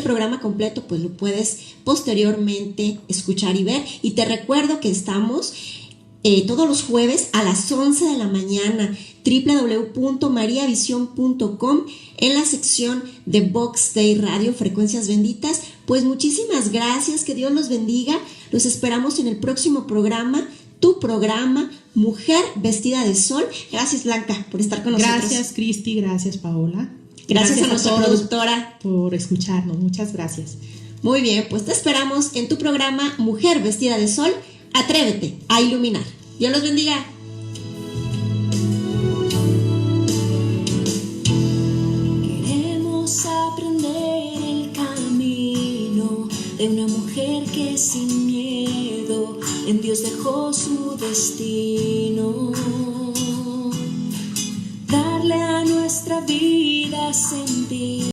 programa completo, pues lo puedes posteriormente escuchar y ver. Y te recuerdo que estamos todos los jueves a las 11 de la mañana, www.mariavision.com, en la sección de Vox Day Radio, Frecuencias Benditas. Pues muchísimas gracias, que Dios los bendiga. Los esperamos en el próximo programa, tu programa Mujer Vestida de Sol. Gracias, Blanca, por estar con nosotros. Gracias, Cristi, gracias, Paola. Gracias a nuestra productora por escucharnos, muchas gracias. Muy bien, pues te esperamos en tu programa Mujer Vestida de Sol. Atrévete a iluminar. Dios los bendiga. Queremos aprender el camino de una mujer que sin miedo en Dios dejó su destino. Darle a nuestra vida sentido